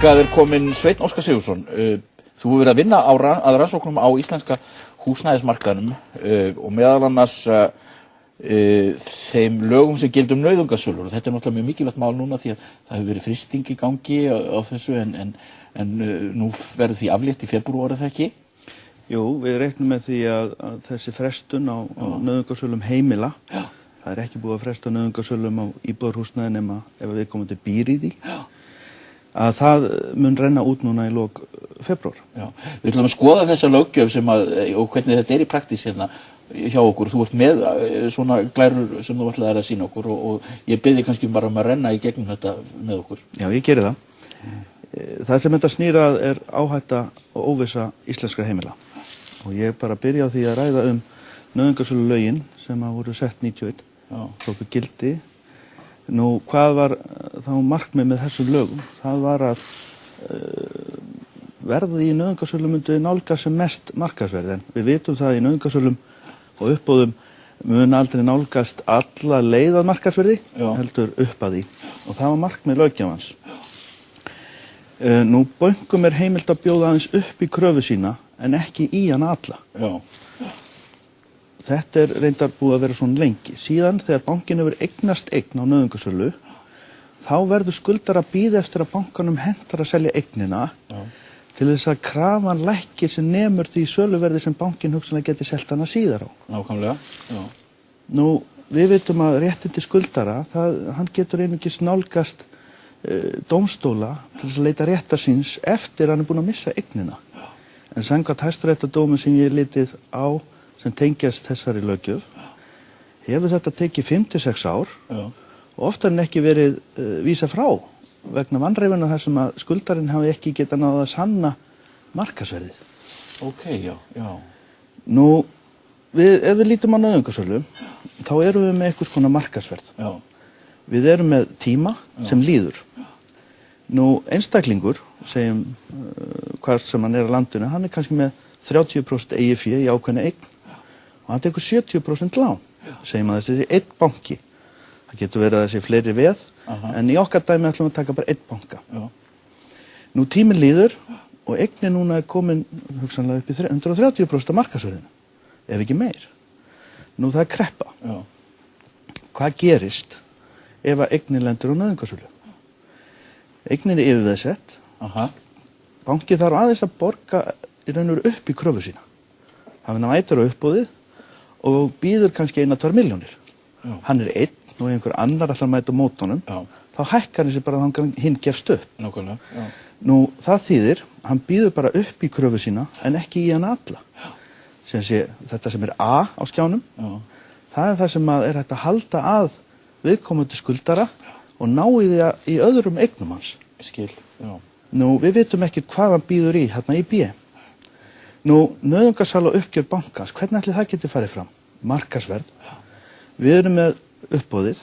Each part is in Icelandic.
Hingað kominn Sveinn Óskar Sigurðsson. Þú hefur verið að vinna að rannsóknum á íslenska húsnæðismarkaðnum og meðal annars þeim lögum sem gilda nauðungarsölur. Þetta er náttúrulega mjög mikilvægt mál núna því að það hefur verið frysting í gangi á þessu en nú verður því aflétt í febrúar, er það ekki? Jú, við reiknum með því að þessi frestun á nauðungarsölum heimila, það er ekki búið að fresta nauðungarsölum á íbúðarhúsnæði nema ef viðkomandi býr í því. Að það mun renna út núna í lok febrúar. Já, við ætlum að skoða þessa löggjöf og hvernig þetta í praktís hérna hjá okkur. Þú ert með svona glærur sem þú ætlaðir að sýna okkur og ég bið þig kannski bara að renna í gegnum þetta með okkur. Já, ég geri það. Það sem þetta snýrað er áhætta og óvissa íslenskra heimila. Og ég bara byrja á því að ræða nauðungarsölulögin sem að voru sett 91, tóku gildi. Nú, hvað var þá markmið með þessum lögum? Það var að verðið í nauðungarsölum myndi nálgast sem mest markaðsverð, en við vitum það í nauðungarsölum og uppboðum mun aldrei nálgast alla leið að markaðsverði, heldur upp að því. Og það var markmið löggjafans. Nú, bönkum er heimilt að bjóða aðeins upp í kröfu sína, en ekki í hana alla. Já. Þetta er reyndar búið að vera svona lengi. Síðan þegar bankinn hefur eignast eign á nauðungarsölu, þá verður skuldar að bíða eftir að bankanum hentar að selja eignina til þess að krafan lækkir sem nemur því söluverði sem bankinn hugsanlega geti selt hana síðar á. Nákvæmlega, já. Nú, við vitum að réttindi skuldara, hann getur einungis nálgast dómstóla til þess að leita réttar síns eftir að hann er búinn að missa eignina. En samkvæmt hæstaréttardómi sem ég litið á sem tengjast þessari löggjöf, hefur þetta tekið 5-6 ár og oftar en ekki verið vísa frá vegna vanræfina þar sem að skuldarinn hafi ekki getað náð að sanna markaðsverðið. Ok, já. Nú, ef við lítum á nauðungarsölu, þá erum við með einhvers konar markaðsverð. Já. Við erum með tíma sem líður. Nú, einstaklingur, segjum hvar sem hann er á landinu, hann er kannski með 30% eigið fé í ákveðna eign og hann tekur 70% lán. Segjum að þessi einn banki. Það getur verið að þessi fleiri veð, en í okkar dæmi ætlum við að taka bara einn banka. Nú tíminn líður og eignin núna er komin hugsanlega upp í 130% af markaðsverðinu, ef ekki meir. Nú það er kreppa. Hvað gerist ef að eignin lendur á nauðungarsölu? Eignin er yfirveðsett. Banki þarf aðeins að borga í raun og veru upp í kröfu sína. Hann mætir á uppboðið og býður kannski 1-2 milljónir. Hann er einn og einhver annar ætlar að mæta á móti honum, þá hækkar hann sig bara að hinn gefst upp. Nákvæmlega. Nú, það þýðir, hann býður bara upp í kröfu sína en ekki í hana alla. Þetta sem er A á skjánum, það er það sem er hægt að halda að viðkomandi skuldara og ná í því í öðrum eignum hans. Skil, já. Nú, við vitum ekki hvað hann býður í hérna í B. Nú, nauðungarsala og uppgjör bankans, hvernig ætli það geti farið fram? Markaðsverð. Við erum með uppboðið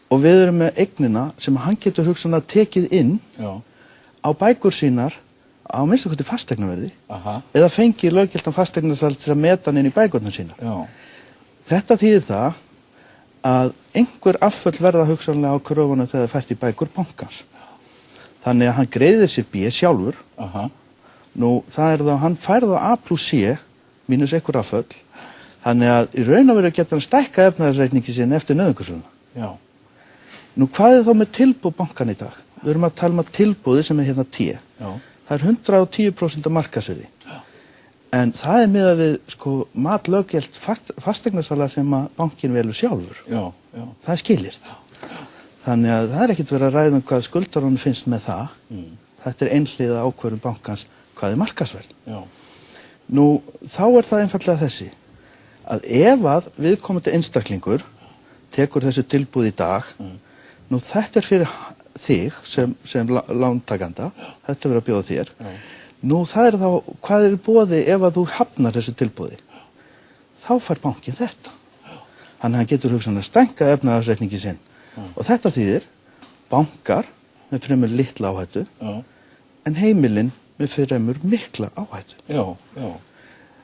og við erum með eignina sem hann getur hugsanlega tekið inn á bækur sínar á minnsta kosti fasteignaverði eða fengið löggiltan fasteignasal til að meta hann inn í bækurnar sínar. Þetta þýðir það að einhver afföll verða hugsanlega á kröfunum þegar það fært í bækur bankans. Þannig að hann greiðir sér B sjálfur. Nú, það er þá, hann færði á A plus C mínus einhver afföll. Þannig að í raun og veru getur hann stækka efnahagsreikningi sinni eftir nauðungarsöluna. Nú, hvað er þá með tilboð bankan í dag? Við erum að tala um að tilboði sem er hérna T. Það er 110% af markaðsverði. En það er miðað við mat löggilts fasteignasala sem að bankin velur sjálfur. Það er skilyrt. Þannig að það er ekkert verið að ræða um hvað skuldaranum finnst með það. Þetta er einhliða ákvörðun bankans hvað er markaðsverð. Nú, þá er það einfaldlega þessi að ef að viðkomandi einstaklingur tekur þessu tilboð í dag, nú þetta er fyrir þig sem lántakanda, þetta verður að bjóða þér. Nú það er þá, hvað er í boði ef að þú hafnar þessu tilboði? Þá fær bankinn þetta. Þannig að hann getur hugsanlega stækkað efnahagsreikningi sinn. Og þetta þýðir bankar með fremur litla áhættu, en heimilin með fremur mikla áhættu.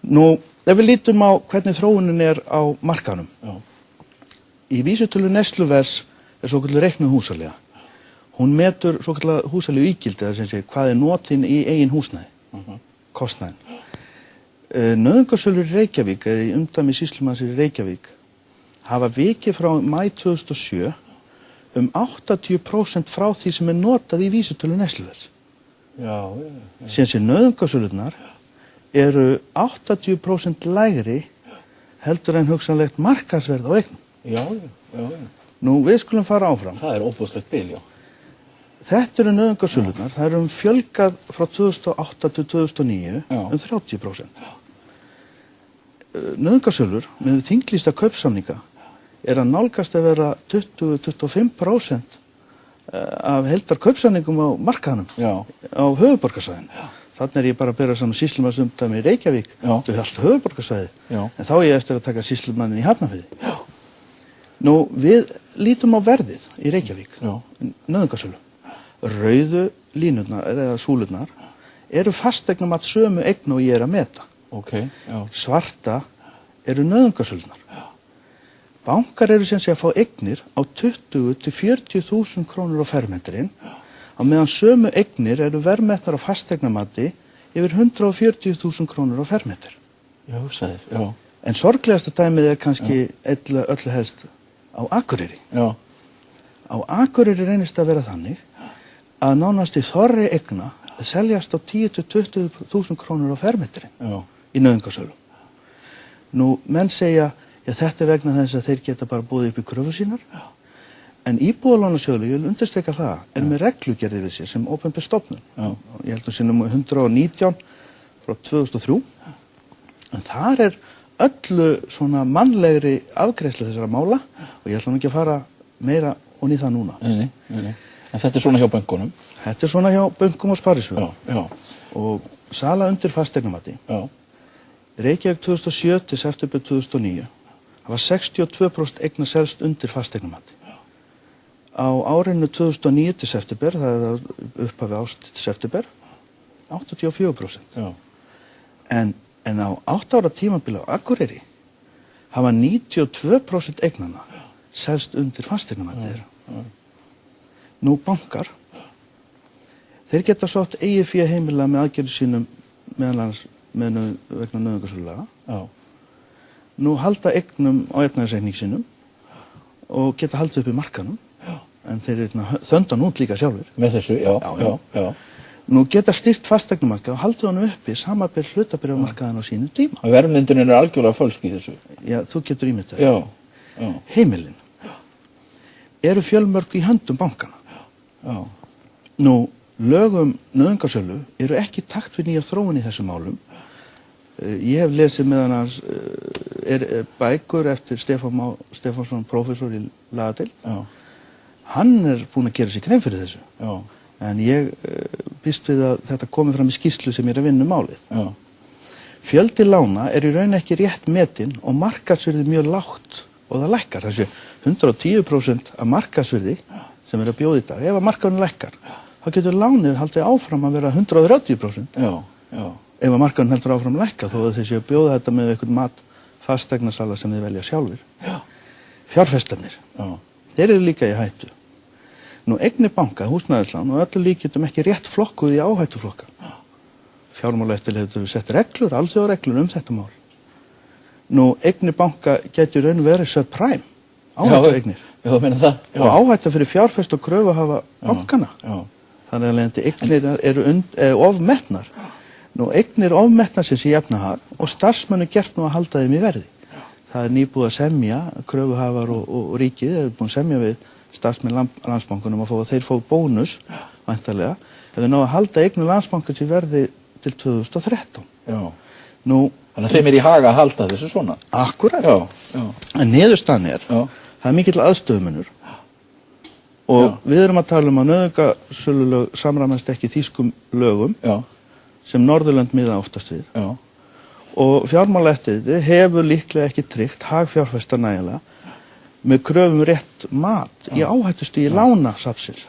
Nú, ef við lítum á hvernig þróunin er á markaðnum. Í vísitölu neysluverðs er svokölluð reiknuð húsaleiga. hún metur svo kallar húsalegu ígildi, það sem segir hvað notin í eigin húsnæði, kostnaðin. Nauðungarsölur í Reykjavík, eða í umdæmi sýslumanns í Reykjavík, hafa vikið frá maí 2007 80% frá því sem notað í vísitölu neysluverðs. Síðan sem nauðungarsölurnar eru 80% lægri heldur en hugsanlegt markaðsverð á eignum. Nú, við skulum fara áfram. Það óbúðslegt bil, Þetta eru nauðungarsölurnar, það eru fjölgað frá 2008 til 2009 30%. Nauðungarsölur með þinglýsta kaupsamninga að nálgast að vera 20-25% af heildar kaupsamningum á markaðnum á höfuðborgarsvæðinu. Þannig ég bara að bera saman sýslumannsumdæmi í Reykjavík við allt höfuðborgarsvæði, en þá ég eftir að taka sýslumannin í Hafnarfirði. Nú, við lítum á verðið í Reykjavík, nauðungarsölu. Rauðu línurnar eða súlurnar eru fasteignamat sömu eign og ég að meta. Svarta eru nauðungarsölunar. Bankar eru sem sé að fá eignir á 20-40.000 krónur á fermetrinn, á meðan sömu eignir eru verðmetnar á fasteignamati yfir 140.000 krónur á fermetr. En sorglegasta dæmið kannski öllu helst á Akureyri. Á Akureyri reynist að vera þannig að nánast í þorri eigna seljast á 10-20.000 krónur á fermetrin í nauðungarsölu. Nú, menn segja, þetta vegna þess að þeir geta bara búið upp í kröfu sínar, en Íbúðalánasjóður, ég vil undirstrika það, með reglugerði við sér sem opinber stofnun. Ég held að sé númer 119 frá 2003, en þar öllu svona mannlegri afgreiðslu þessara mála og ég ætla nú ekki að fara meira onni í það núna. Nei. En þetta svona hjá bönkunum? Þetta svona hjá bönkum og sparisjóðum. Og sala undir fasteignamati. Reykjavík 2007 til september 2009 hafa 62% eigna selst undir fasteignamati. Á árinu 2009 til september, það upphafi árs til september, 84%. En á 8 ára tímabili á Akureyri hafa 92% eignana selst undir fasteignamati þeirra. Nú, bankar, þeir geta sótt eigið fé heimila með aðgerðum sínum meðal annars vegna nauðungarsölulaga. Nú halda eignum á efnahagsreikningi sínum og geta haldið upp í markanum, en þeir þöndan út líka sjálfur. Með þessu, já. Nú geta stýrt fasteignamarkað og haldið hann uppi samanber hlutabréfamarkaðinn á sínum tíma. Verðmyndunin algjörlega fölsk í þessu. Já, þú getur ímyndað það. Heimilin eru fjölmörg í höndum bankana. Nú, lögum nauðungarsölu eru ekki í takt við nýja þróun í þessum málum. Ég hef lesið meðan hans bækur eftir Stefán Má Stefánsson, prófessor í lagadeild. Hann búinn að gera sér grein fyrir þessu. En ég býst við að þetta komi fram í skýrslu sem ég að vinna málið. Fjöldi lána í raun ekki rétt metin og markaðsvirði mjög lágt og það lækkar. Þessi 110% af markaðsvirði sem að bjóða í dag. Ef að markaðurinn lækkar, þá getur lánið haldið áfram að vera 130%. Ef að markaðurinn heldur áfram að lækka, þó að þeir séu að bjóða þetta með einhvern mat fasteignasala sem þeir velja sjálfur. Fjárfestarnir, þeir eru líka í hættu. Nú, eignir banka, húsnæðislán og öllu líkjum ekki rétt flokkuð í áhættuflokka. Fjármálaeftirlit hefur sett reglur, alþjóðareglur þetta mál. Nú, eignir banka getur raun verið subprime, áhættueignir. Og áhætta fyrir fjárfest og kröfuhafa bankana. Þannig að eignir eru ofmetnar. Nú, eignir ofmetnar sem sé efnahag og starfsmennu gert nú að halda þeim í verði. Það nýbúið að semja, kröfuhafar og ríkið er búin að semja við starfsmenn Landsbankunum að þeir fá bónus, væntanlega, ef þeir ná að halda eignir Landsbankans í verði til 2013. Nú, þannig að þeim í hag að halda þessu svona. Akkúrat. En niðurstaðan það er mikill aðstöðumunur og við erum að tala að nauðungarsölulög samræmast ekki þýskum lögum sem Norðurlönd miða oftast við. Og fjármálaeftirlitið hefur líklega ekki tryggt hag fjárfesta nægilega með kröfum rétt mat í áhættustigi lánasafnsins.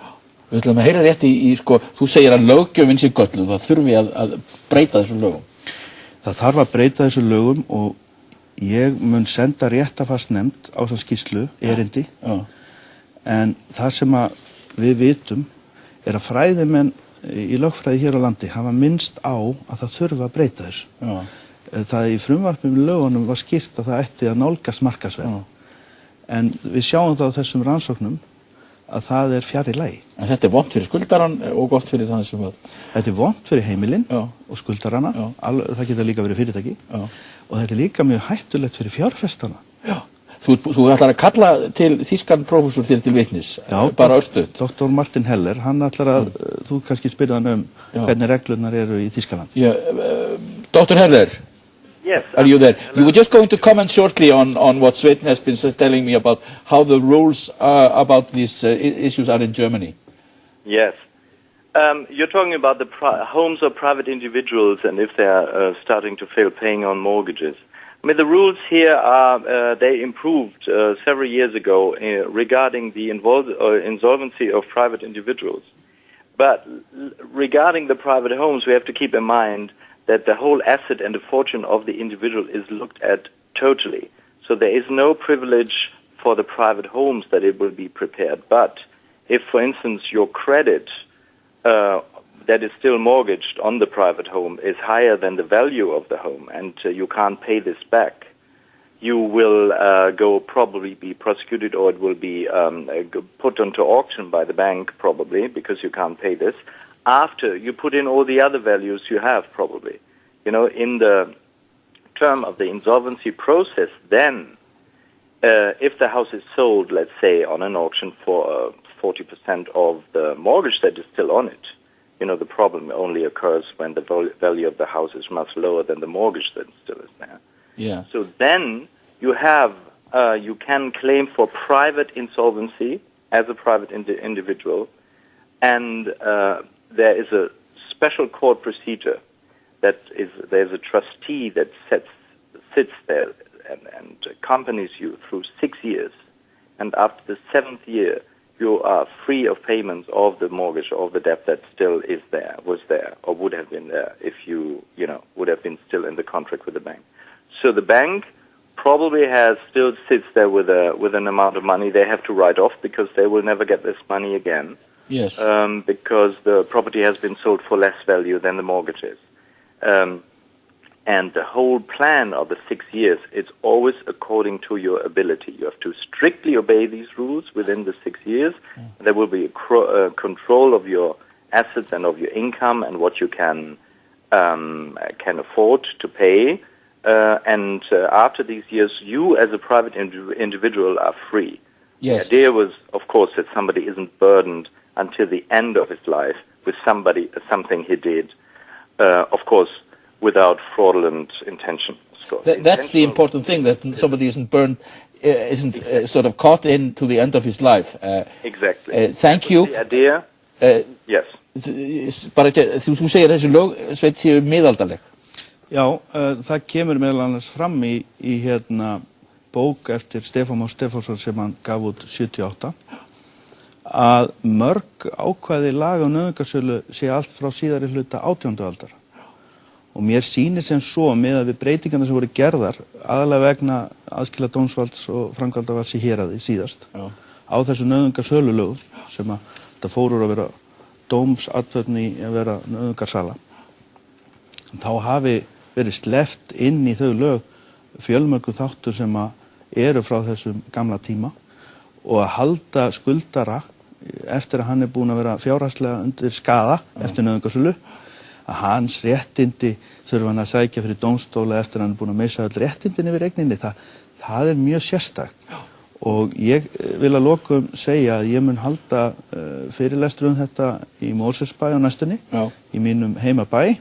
Við ætlum að heyra rétt í þú segir að löggjöfin sé gölluð, það þurfi að breyta þessum lögum. Það þarf að breyta þessum lögum og ég mun senda réttarfarsnefnd á þessa skýrslu erindi. En það sem við vitum að fræðimenn í lögfræði hér á landi hafa minnst á að það þurfa að breyta þessu. Já. Það í frumvarpinu með lögunum var skýrt að það ætti að nálgast markaðsverð. En við sjáum það á þessum rannsóknum að það fjarri lagi. En þetta vont fyrir skuldarann og gott fyrir þannig sem að... Þetta vont fyrir heimilin og skuldarana, það geta líka verið fyrirtæki. Og þetta líka mjög hættulegt fyrir fjárfestana. Já. Þú ætlar að kalla til þýskan prófessor þér til vitnis, bara örstuð. Dr. Martin Heller, hann ætlar að, þú kannski spyrja hann hvernig reglurnar eru í Þýskaland. Dr. Heller, yes, are you there? You were just going to comment shortly on what Sveinn has been telling me about how the rules about these issues are in Germany. Yes. You're talking about the homes of private individuals and if they're starting to fail paying on mortgages. I mean, the rules here are, they improved several years ago regarding the insolvency of private individuals. But regarding the private homes, we have to keep in mind that the whole asset and the fortune of the individual is looked at totally. So there is no privilege for the private homes that it will be prepared. But if, for instance, your credit that is still mortgaged on the private home is higher than the value of the home and you can't pay this back, you will probably be prosecuted or it will be put onto auction by the bank probably because you can't pay this after you put in all the other values you have probably. You know, in the term of the insolvency process then, if the house is sold, let's say, on an auction for 40% of the mortgage that is still on it, you know, the problem only occurs when the value of the house is much lower than the mortgage that still is there. Yeah. So then you have, you can claim for private insolvency as a private individual, and there is a special court procedure that is, there's a trustee that sits there and accompanies you through 6 years, and after the 7th year, you are free of payments of the mortgage or the debt that still is there, was there, or would have been there if you would have been still in the contract with the bank. So the bank probably still sits there with an amount of money they have to write off because they will never get this money again. Yes. Because the property has been sold for less value than the mortgage is. And the whole plan of the 6 years, it's always according to your ability. You have to strictly obey these rules within the 6 years. There will be a control of your assets and of your income and what you can afford to pay. And after these years, you as a private individual are free. Yes. The idea was, of course, that somebody isn't burdened until the end of his life with something he did. Of course, without fraudulent intention. That's the important thing, that somebody isn't burned, isn't sort of caught in to the end of his life. Exactly. Thank you. The idea? Yes. Bara ekki, þú segir þessi lög, Sveinn, séu miðaldaleg. Já, það kemur meðal annars fram í bók eftir Stefán Már Stefánsson sem hann gaf út 78, að mörg ákvæði laga og nauðungarsölu sé allt frá síðari hluta 18. aldar. Og mér sýnir sem svo með að við breytingarna sem voru gerðar, aðalega vegna aðskila dómsvalds og framkvæmdarvalds í héraði síðast, á þessu nauðungarsölulögum sem að þetta fór úr að vera dómsatvörn í að vera nauðungarsala. Þá hafi verið sleppt inn í þau lög fjölmörgum þáttur sem eru frá þessum gamla tíma og að halda skuldara eftir að hann búinn að vera fjárhagslega undir skaða eftir nauðungarsölu, að hans réttindi þurfa hann að sækja fyrir dómstóla eftir að hann búinn að missa öll réttindin yfir eigninni. Það mjög sérstakt. Og ég vil að lokum segja að ég mun halda fyrirlestur þetta í Mosfellsbæ á næstunni, í mínum heimabæ.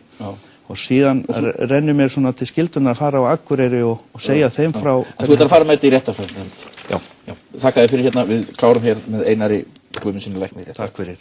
Og síðan rennur mér svona til skildunar að fara á Akureyri og segja þeim frá... Þú ætlar að fara með þetta í réttarfarsnefnd. Já. Þakka þér fyrir hérna, við klárum hér með Einari Guðmundssyni lækni. Takk fyrir.